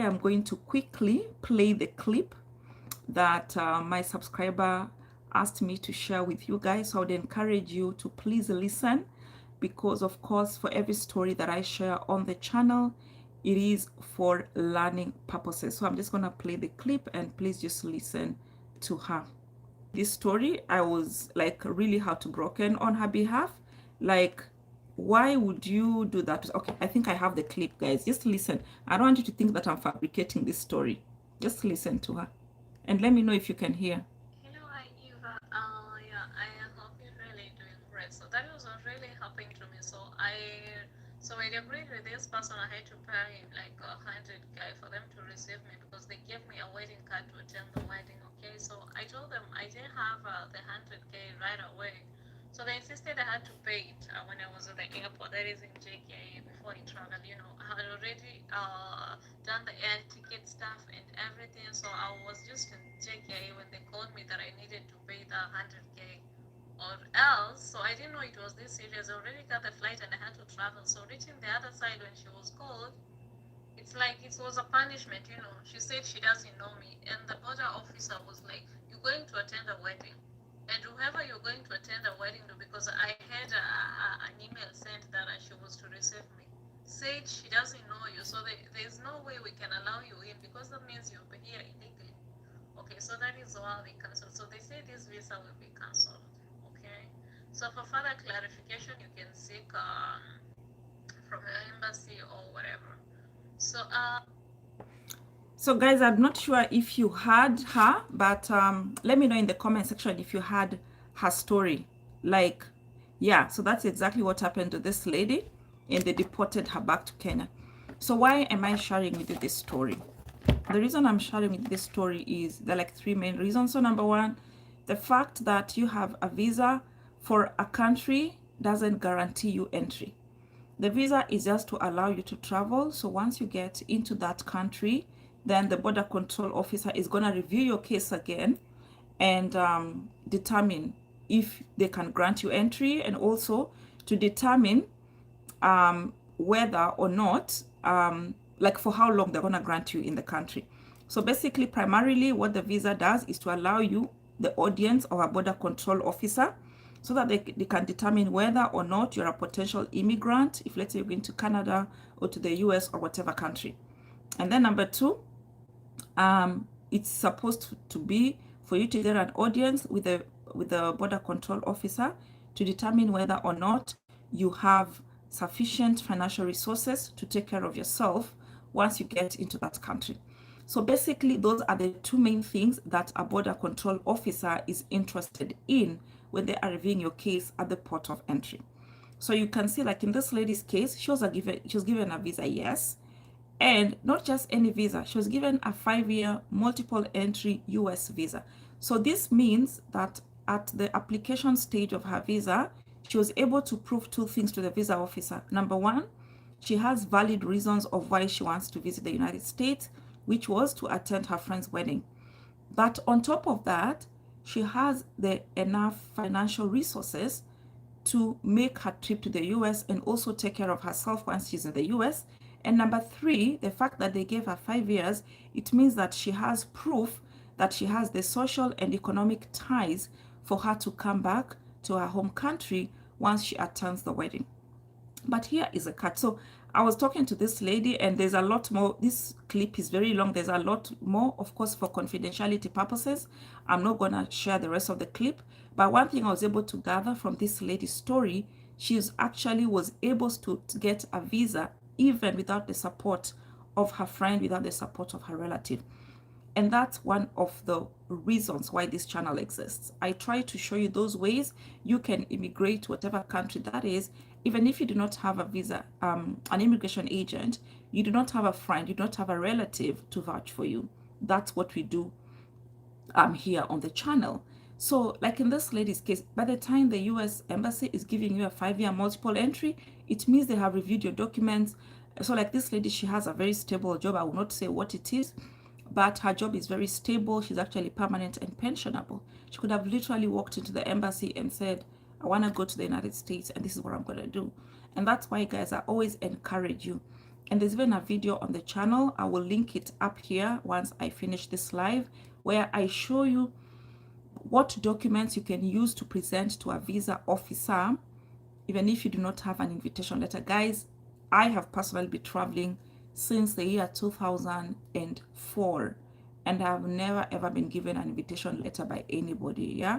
I'm going to quickly play the clip that my subscriber asked me to share with you guys. So I would encourage you to please listen, because of course for every story that I share on the channel, it is for learning purposes. So I'm just going to play the clip and please just listen to her. This story, I was like really heartbroken on her behalf. Like, why would you do that? Okay, I think I have the clip, guys. Just listen. I don't want you to think that I'm fabricating this story. Just listen to her and let me know if you can hear. Hello, hi Eva. Yeah, I hope you're really doing great. So that was really helping to me. So I agreed with this person. I had to pay like 100K for them to receive me because they gave me a wedding card to attend the wedding. Okay, so I told them I didn't have the 100K right away. So they insisted I had to pay it when I was at the airport. That is in JKA before I traveled. You know, I had already done the air ticket stuff and everything. So I was just in JKA when they called me that I needed to pay the 100K or else. So I didn't know it was this serious. I already got the flight and I had to travel. So reaching the other side when she was called, it's like it was a punishment, you know. She said she doesn't know me. And the border officer was like, you're going to attend a wedding. And whoever you're going to attend a wedding to, because I had an email sent that she was to receive me, said she doesn't know you. So there's no way we can allow you in because that means you'll be here illegally. Okay, so that is why they cancelled. So they say this visa will be cancelled. Okay. So for further clarification, you can seek from your embassy or whatever. So guys, I'm not sure if you heard her, but let me know in the comment section if you heard her story. Like, yeah, so that's exactly what happened to this lady, and they deported her back to Kenya. So why am I sharing with you this story? The reason I'm sharing with this story is there are like three main reasons. So number one, the fact that you have a visa for a country doesn't guarantee you entry. The visa is just to allow you to travel. So once you get into that country, then the border control officer is going to review your case again and determine if they can grant you entry, and also to determine whether or not, like for how long they're going to grant you in the country. So basically, primarily what the visa does is to allow you the audience of a border control officer so that they can determine whether or not you're a potential immigrant, if let's say you're going to Canada or to the US or whatever country. And then number two, it's supposed to be for you to get an audience with the border control officer to determine whether or not you have sufficient financial resources to take care of yourself once you get into that country. So basically, those are the two main things that a border control officer is interested in when they are reviewing your case at the port of entry. So you can see, like in this lady's case, she was given a visa, yes, and not just any visa. She was given a 5-year multiple entry US visa. So this means that at the application stage of her visa, she was able to prove two things to the visa officer. Number one, she has valid reasons of why she wants to visit the United States, which was to attend her friend's wedding. But on top of that, she has the enough financial resources to make her trip to the US and also take care of herself once she's in the US. And number three, the fact that they gave her 5 years, it means that she has proof that she has the social and economic ties for her to come back to her home country once she attends the wedding. But here is a cut. So I was talking to this lady, and there's a lot more. This clip is very long. There's a lot more, of course, for confidentiality purposes. I'm not going to share the rest of the clip. But one thing I was able to gather from this lady's story, she actually was able to get a visa even without the support of her friend, without the support of her relative. And that's one of the reasons why this channel exists. I try to show you those ways you can immigrate to whatever country that is, even if you do not have a visa, an immigration agent, you do not have a friend, you don't have a relative to vouch for you. That's what we do here on the channel. So like in this lady's case, by the time the US embassy is giving you a 5-year multiple entry, it means they have reviewed your documents. So like this lady, she has a very stable job. I will not say what it is, but her job is very stable. She's actually permanent and pensionable. She could have literally walked into the embassy and said, I want to go to the United States and this is what I'm going to do. And that's why, guys, I always encourage you, And there's even a video on the channel. I will link it up here once I finish this live, where I show you what documents you can use to present to a visa officer, even if you do not have an invitation letter. Guys, I have personally been traveling since the year 2004, and I've never ever been given an invitation letter by anybody. Yeah.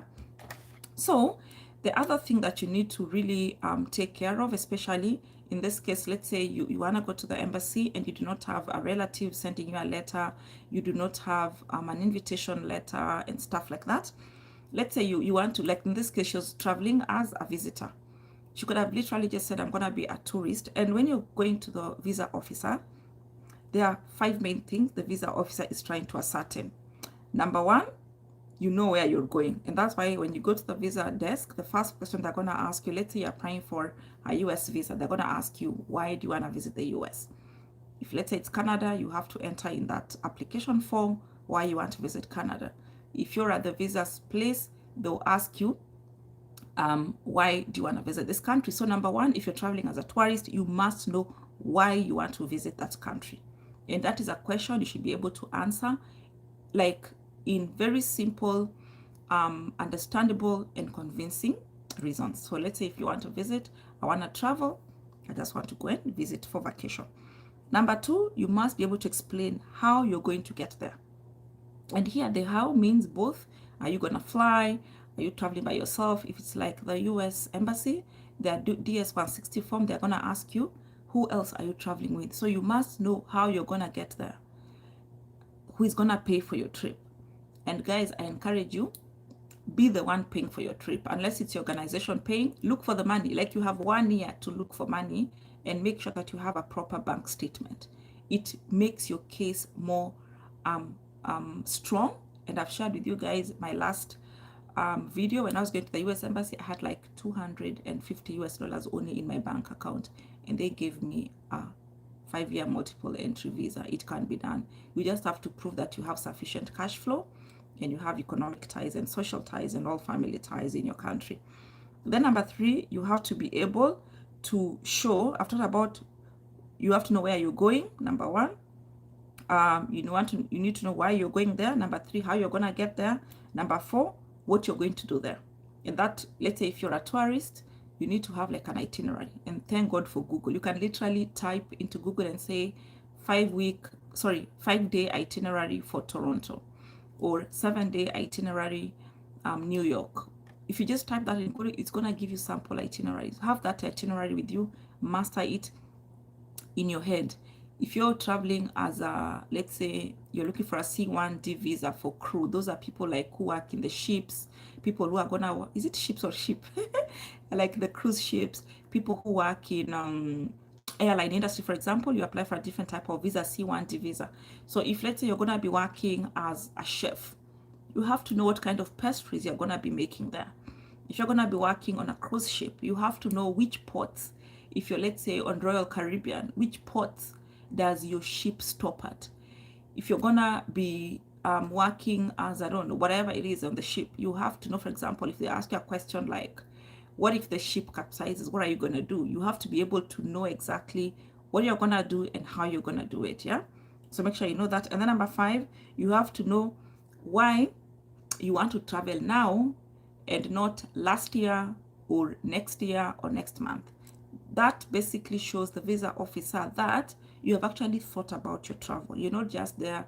So the other thing that you need to really take care of, especially in this case, let's say you want to go to the embassy and you do not have a relative sending you a letter, you do not have an invitation letter and stuff like that. Let's say you want to, like in this case, she was traveling as a visitor. She could have literally just said, I'm going to be a tourist. And when you're going to the visa officer, there are 5 main things the visa officer is trying to ascertain. Number one, you know where you're going. And that's why when you go to the visa desk, the first question they're going to ask you, let's say you're applying for a US visa, they're going to ask you, why do you want to visit the US? If let's say it's Canada, you have to enter in that application form why you want to visit Canada. If you're at the visa's place, they'll ask you, why do you want to visit this country? So number one, if you're traveling as a tourist, you must know why you want to visit that country. And that is a question you should be able to answer, like in very simple, understandable and convincing reasons. So let's say if you want to visit, I want to travel, I just want to go and visit for vacation. Number two, you must be able to explain how you're going to get there. And here the how means both. Are you going to fly? Are you traveling by yourself? If it's like the US embassy, their DS-160 form, they're going to ask you, who else are you traveling with? So you must know how you're going to get there. Who is going to pay for your trip? And guys, I encourage you, be the one paying for your trip. Unless it's your organization paying, look for the money. Like you have 1 year to look for money and make sure that you have a proper bank statement. It makes your case more strong. And I've shared with you guys my last video when I was going to the US embassy. I had like $250 only in my bank account, and they gave me a 5-year multiple entry visa. It can be done. You just have to prove that you have sufficient cash flow and you have economic ties and social ties and all family ties in your country. Then number three, you have to be able to show, I've talked about, you have to know where you're going, number one. You need to know why you're going there. Number three, how you're going to get there. Number four, what you're going to do there. And that, let's say if you're a tourist, you need to have like an itinerary. And thank God for Google. You can literally type into Google and say 5-day itinerary for Toronto, or 7-day itinerary New York. If you just type that in Google, it's going to give you sample itineraries. Have that itinerary with you, master it in your head. If you're traveling as a, let's say you're looking for a C1D visa for crew, those are people like who work in the ships, people who are gonna, is it ships or ship? Like the cruise ships, people who work in airline industry, for example, you apply for a different type of visa, C1D visa. So if let's say you're gonna be working as a chef, you have to know what kind of pastries you're gonna be making there. If you're gonna be working on a cruise ship, you have to know which ports. If you're, let's say, on Royal Caribbean, which ports does your ship stop at? If you're gonna be working as, I don't know, whatever it is on the ship, you have to know, for example, if they ask you a question like, what if the ship capsizes? What are you gonna do? You have to be able to know exactly what you're gonna do and how you're gonna do it, yeah? So make sure you know that. And then number five, you have to know why you want to travel now and not last year or next year or next month. That basically shows the visa officer that you have actually thought about your travel. You're not just there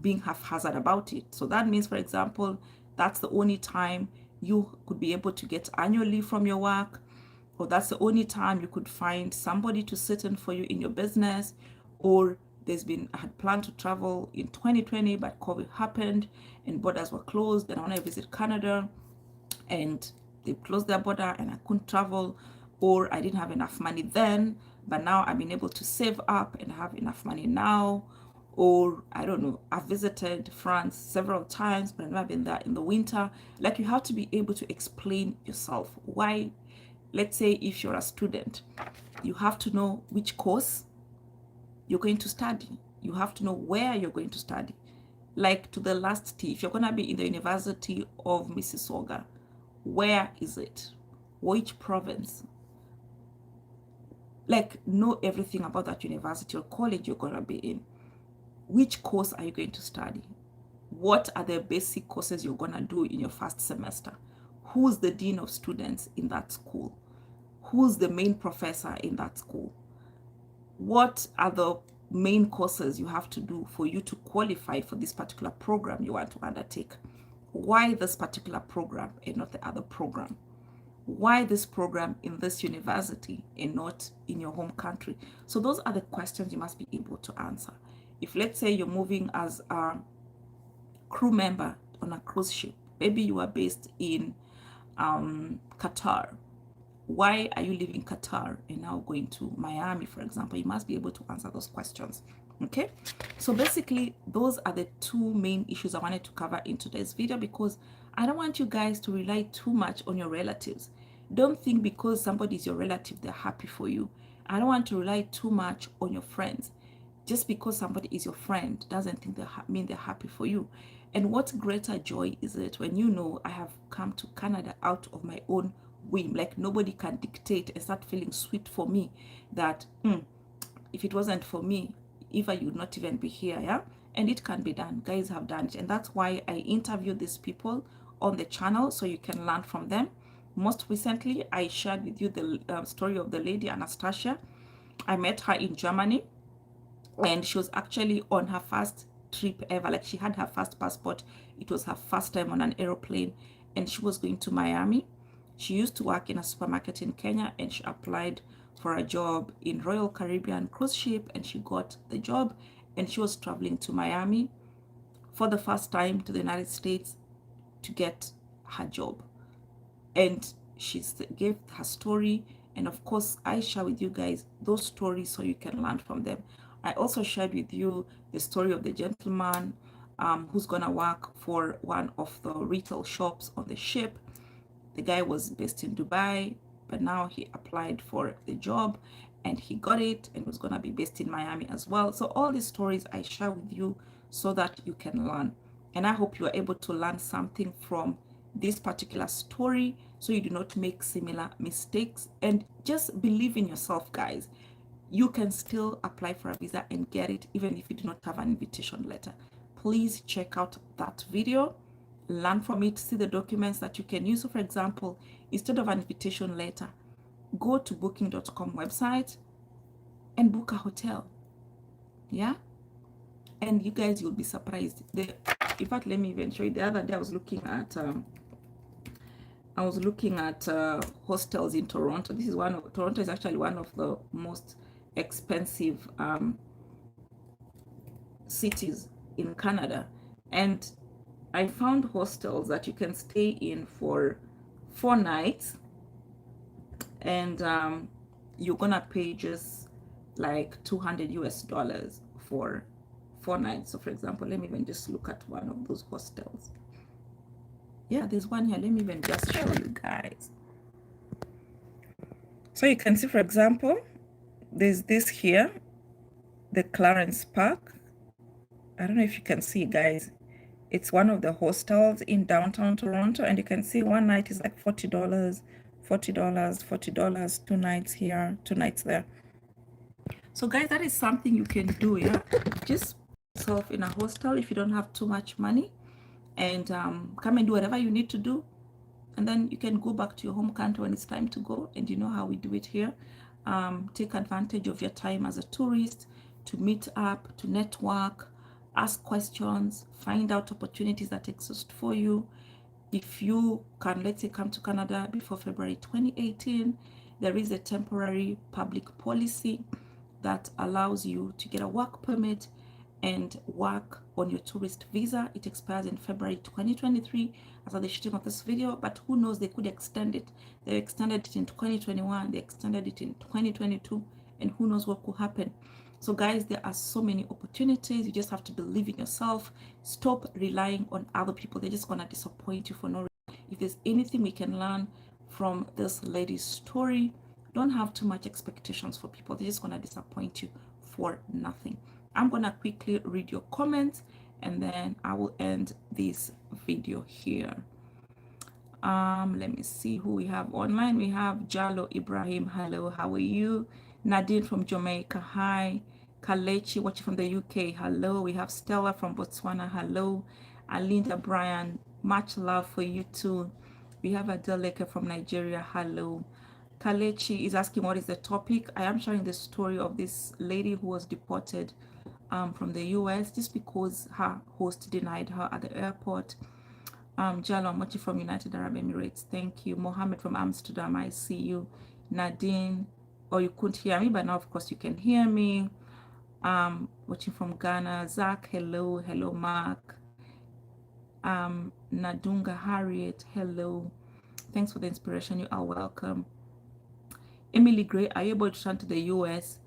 being haphazard about it. So that means, for example, that's the only time you could be able to get annual leave from your work, or that's the only time you could find somebody to sit in for you in your business, or I had planned to travel in 2020, but COVID happened and borders were closed, and I want to visit Canada and they closed their border and I couldn't travel, or I didn't have enough money then, but now I've been able to save up and have enough money now. Or I don't know, I've visited France several times, but I've never been there in the winter. Like, you have to be able to explain yourself why. Let's say if you're a student, you have to know which course you're going to study. You have to know where you're going to study. Like, to the last T, if you're going to be in the University of Mississauga, where is it? Which province? like know everything about that university or college you're going to be in. Which course are you going to study? What are the basic courses you're going to do in your first semester? Who's the dean of students in that school? Who's the main professor in that school? What are the main courses you have to do for you to qualify for this particular program you want to undertake? Why this particular program and not the other program? Why this program in this university and not in your home country? So those are the questions you must be able to answer. If let's say you're moving as a crew member on a cruise ship, maybe you are based in Qatar. Why are you leaving Qatar and now going to Miami, for example? You must be able to answer those questions. Okay, so basically those are the two main issues I wanted to cover in today's video, because I don't want you guys to rely too much on your relatives. Don't think because somebody is your relative they're happy for you. I don't want to rely too much on your friends. Just because somebody is your friend doesn't think mean they're happy for you. And what greater joy is it when you know I have come to Canada out of my own whim? Like nobody can dictate and start feeling sweet for me that if it wasn't for me, Eva, you would not even be here. Yeah, and it can be done. Guys have done it, and that's why I interview these people on the channel so you can learn from them. Most recently, I shared with you the story of the lady Anastasia. I met her in Germany, and she was actually on her first trip ever. Like she had her first passport. It was her first time on an aeroplane, and she was going to Miami. She used to work in a supermarket in Kenya, and she applied for a job in Royal Caribbean cruise ship, and she got the job, and she was traveling to Miami for the first time to the United States to get her job. And she gave her story, and of course I share with you guys those stories so you can learn from them. I also shared with you the story of the gentleman who's gonna work for one of the retail shops on the ship. The guy was based in Dubai, but now he applied for the job and he got it and was going to be based in Miami as well. So all these stories I share with you so that you can learn. And I hope you are able to learn something from this particular story so you do not make similar mistakes. And just believe in yourself, guys. You can still apply for a visa and get it even if you do not have an invitation letter. Please check out that video, learn from it, see the documents that you can use. So for example, instead of an invitation letter, go to booking.com website and book a hotel. Yeah, and you guys, you'll be surprised. In fact, let me even show you. The other day I was looking at hostels in Toronto. This is Toronto is actually one of the most expensive cities in Canada, and I found hostels that you can stay in for 4 nights, and you're gonna pay just like $200 for 4 nights. So for example, let me even just look at one of those hostels. Yeah, there's one here. Let me even just show you guys. So you can see, for example, there's this here, the Clarence Park. I don't know if you can see, guys. It's one of the hostels in downtown Toronto, and you can see one night is like $40, $40, $40, 2 nights here, 2 nights there. So guys, that is something you can do. Yeah, just put yourself in a hostel if you don't have too much money, and come and do whatever you need to do, and then you can go back to your home country when it's time to go. And you know how we do it here. Take advantage of your time as a tourist to meet up, to network, ask questions, find out opportunities that exist for you. If you can, let's say, come to Canada before February 2018, there is a temporary public policy that allows you to get a work permit and work on your tourist visa. It expires in February 2023 as of the shooting of this video, but who knows, they could extend it. They extended it in 2021, they extended it in 2022, and who knows what could happen. So guys, there are so many opportunities. You just have to believe in yourself. Stop relying on other people. They're just gonna disappoint you for no reason. If there's anything we can learn from this lady's story, don't have too much expectations for people. They're just gonna disappoint you for nothing. I'm gonna quickly read your comments and then I will end this video here. Let me see who we have online. We have Jalo Ibrahim. Hello, how are you? Nadine from Jamaica, hi. Kalechi watching from the UK, hello. We have Stella from Botswana, hello. Alinda Bryan, much love for you too. We have Adeleke from Nigeria, hello. Kalechi is asking what is the topic. I am sharing the story of this lady who was deported from the US just because her host denied her at the airport. Jalo Mochi from United Arab Emirates, thank you. Mohammed from Amsterdam, I see you. Nadine, or you couldn't hear me, but now of course you can hear me. Watching from Ghana, Zach, hello. Hello, Mark. Nadunga Harriet, hello. Thanks for the inspiration. You are welcome. Emily Gray, are you able to return to the US?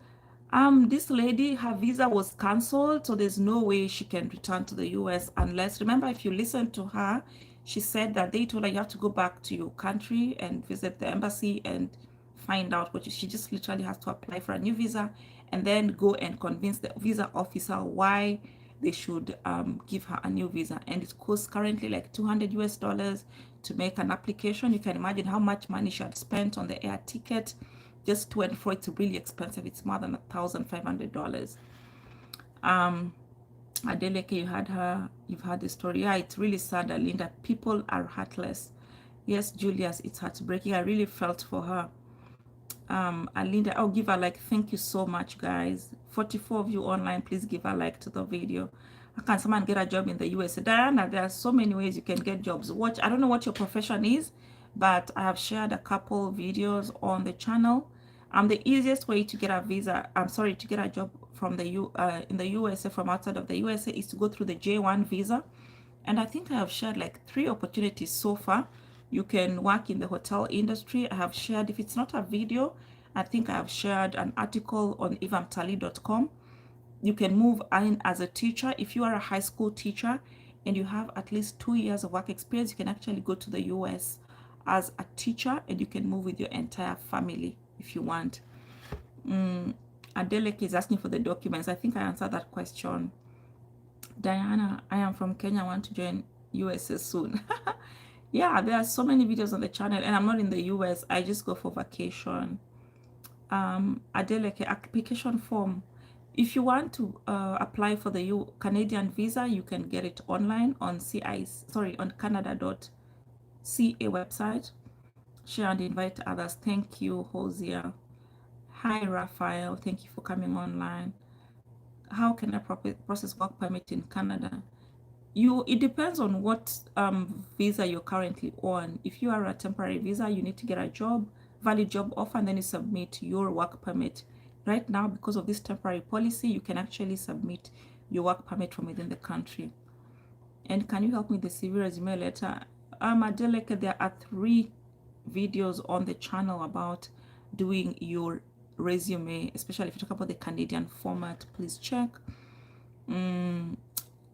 This lady, her visa was cancelled, so there's no way she can return to the US unless, remember, if you listen to her, she said that they told her you have to go back to your country and visit the embassy and find out what she just literally has to apply for a new visa and then go and convince the visa officer why they should give her a new visa. And it costs currently like 200 US dollars to make an application. You can imagine how much money she had spent on the air ticket just to and fro. It's really expensive. It's more than $1,500. Adeleke, you've had the story. Yeah, it's really sad, Alinda. People are heartless. Yes, Julius, it's heartbreaking. I really felt for her. Alinda, I'll give a like. Thank you so much, guys. 44 of you online, please give a like to the video. How can someone get a job in the US? Diana, there are so many ways you can get jobs. Watch, I don't know what your profession is, but I have shared a couple videos on the channel. The easiest way to get a visa, to get a job from the in the USA from outside of the USA is to go through the J1 visa. And I think I have shared like 3 opportunities so far. You can work in the hotel industry. I have shared, if it's not a video, I think I have shared an article on ivamtali.com. You can move in as a teacher. If you are a high school teacher and you have at least 2 years of work experience, you can actually go to the US as a teacher and you can move with your entire family if you want. Adeleke is asking for the documents. I think I answered that question. Diana, I am from Kenya. I want to join USA soon. Yeah, there are so many videos on the channel, and I'm not in the US. I just go for vacation. Adeleke, application form. If you want to apply for the Canadian visa, you can get it online on on Canada.ca website. Share and invite others. Thank you, Hosea. Hi, Raphael. Thank you for coming online. How can I process work permit in Canada? It depends on what visa you're currently on. If you are a temporary visa, you need to get a valid job offer, and then you submit your work permit. Right now, because of this temporary policy, you can actually submit your work permit from within the country. And can you help me with the CV resume letter? Adeleke, there are 3 videos on the channel about doing your resume, especially if you talk about the Canadian format. Please check.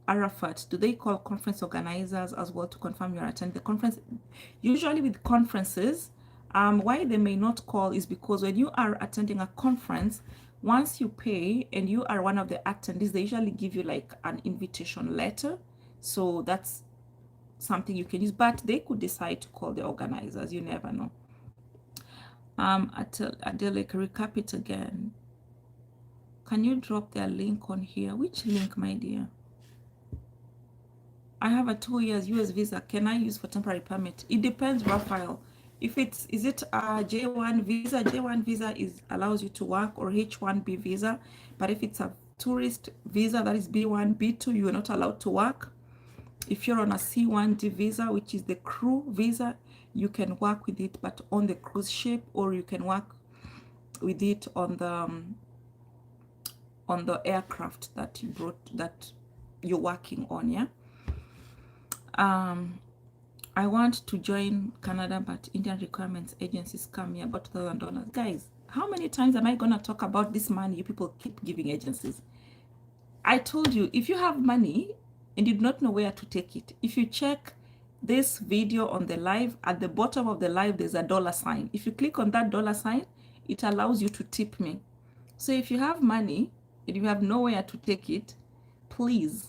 Arafat, do they call conference organizers as well to confirm you're attending the conference? Usually with conferences, why they may not call is because when you are attending a conference, once you pay and you are one of the attendees, they usually give you like an invitation letter. So that's something you can use, but they could decide to call the organizers. You never know. Adeleke, recap it again. Can you drop their link on here? Which link, my dear? I have a 2 years US visa. Can I use for temporary permit? It depends, Raphael. If is it a J1 visa? J1 visa allows you to work, or H1B visa. But if it's a tourist visa, that is B1, B2, you are not allowed to work. If you're on a C1D visa, which is the crew visa, you can work with it, but on the cruise ship, or you can work with it on the aircraft that you're working on. Yeah. I want to join Canada, but Indian requirements agencies come here about $2,000. Guys, how many times am I gonna talk about this money you people keep giving agencies? I told you, if you have money and you do not know where to take it, if you check this video on the live, at the bottom of the live, there's a $sign. If you click on that $sign, it allows you to tip me. So if you have money and you have nowhere to take it, please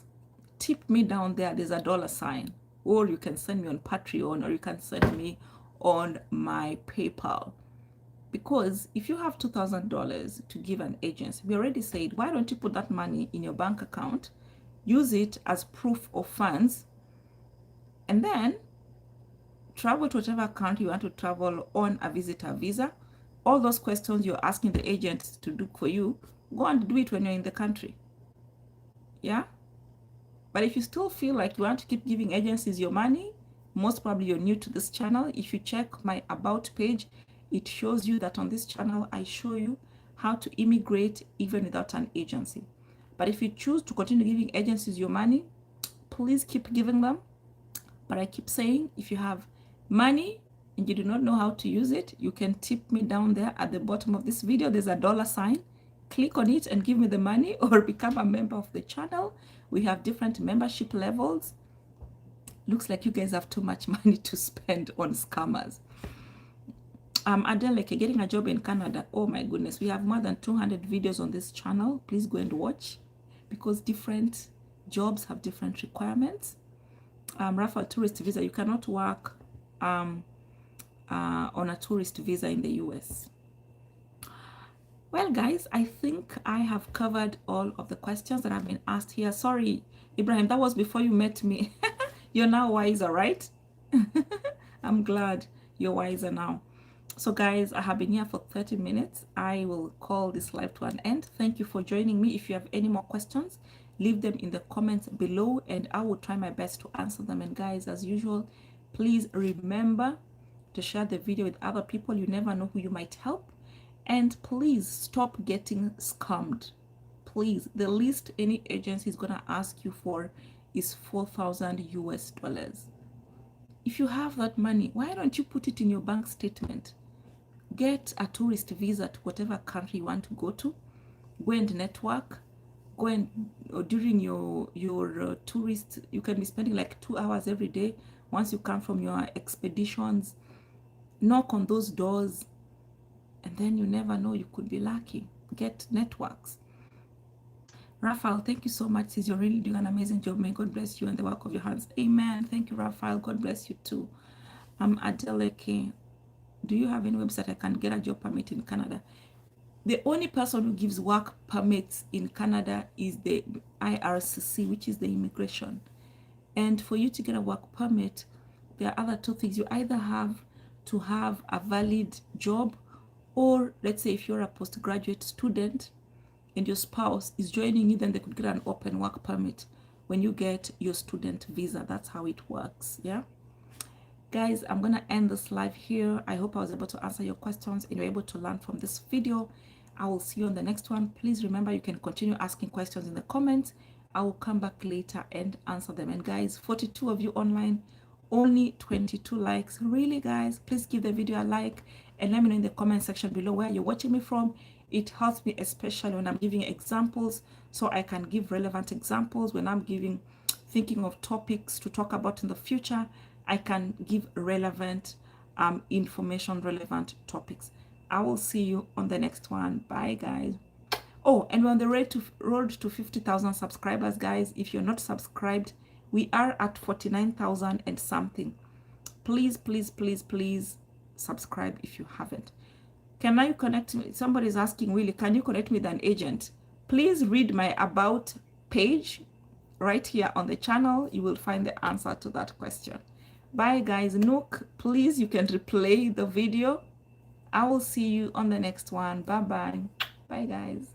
tip me down there. There's a $sign. Or you can send me on Patreon, or you can send me on my PayPal. Because if you have $2,000 to give an agency, we already said, why don't you put that money in your bank account, use it as proof of funds, and then travel to whatever country you want to travel on a visitor visa. All those questions you're asking the agent to do for you, go and do it when you're in the country. Yeah? But if you still feel like you want to keep giving agencies your money, most probably you're new to this channel. If you check my about page, it shows you that on this channel, I show you how to immigrate even without an agency. But if you choose to continue giving agencies your money, please keep giving them. But I keep saying, if you have money and you do not know how to use it, you can tip me down there at the bottom of this video. There's a dollar sign. Click on it and give me the money, or become a member of the channel. We have different membership levels. Looks like you guys have too much money to spend on scammers. Adeleke, getting a job in Canada. Oh my goodness, we have more than 200 videos on this channel. Please go and watch, because different jobs have different requirements. Rafa, tourist visa, you cannot work on a tourist visa in the US. Well, guys, I think I have covered all of the questions that have been asked here. Sorry, Ibrahim, that was before you met me. You're now wiser, right? I'm glad you're wiser now. So guys, I have been here for 30 minutes. I will call this live to an end. Thank you for joining me. If you have any more questions, leave them in the comments below and I will try my best to answer them. And guys, as usual, please remember to share the video with other people. You never know who you might help. And please stop getting scammed. Please, the least any agency is gonna ask you for is 4,000 US dollars. If you have that money, why don't you put it in your bank statement? Get a tourist visa to whatever country you want to go to. Go and network. Go and during your tourist, you can be spending like 2 hours every day. Once you come from your expeditions, knock on those doors, and then you never know, you could be lucky. Get networks. Raphael, thank you so much. Sis, you're really doing an amazing job. May God bless you and the work of your hands. Amen. Thank you, Raphael. God bless you too. Adeleke, do you have any website I can get a job permit in Canada? The only person who gives work permits in Canada is the IRCC, which is the immigration. And for you to get a work permit, there are other two things. You either have to have a valid job, or let's say if you're a postgraduate student and your spouse is joining you, then they could get an open work permit when you get your student visa. That's how it works. Yeah. Guys, I'm going to end this live here. I hope I was able to answer your questions and you're able to learn from this video. I will see you on the next one. Please remember, you can continue asking questions in the comments. I will come back later and answer them. And guys, 42 of you online, only 22 likes. Really, guys, please give the video a like and let me know in the comment section below where you're watching me from. It helps me, especially when I'm giving examples, so I can give relevant examples. When I'm thinking of topics to talk about in the future, I can give relevant information, relevant topics. I will see you on the next one. Bye, guys. Oh, and we're on the road to 50,000 subscribers, guys. If you're not subscribed, we are at 49,000 and something. Please, please, please, please subscribe if you haven't. Can I connect me? Somebody's asking, really, can you connect me with an agent? Please read my about page right here on the channel. You will find the answer to that question. Bye, guys. Nook, please, you can replay the video. I will see you on the next one. Bye-bye. Bye, guys.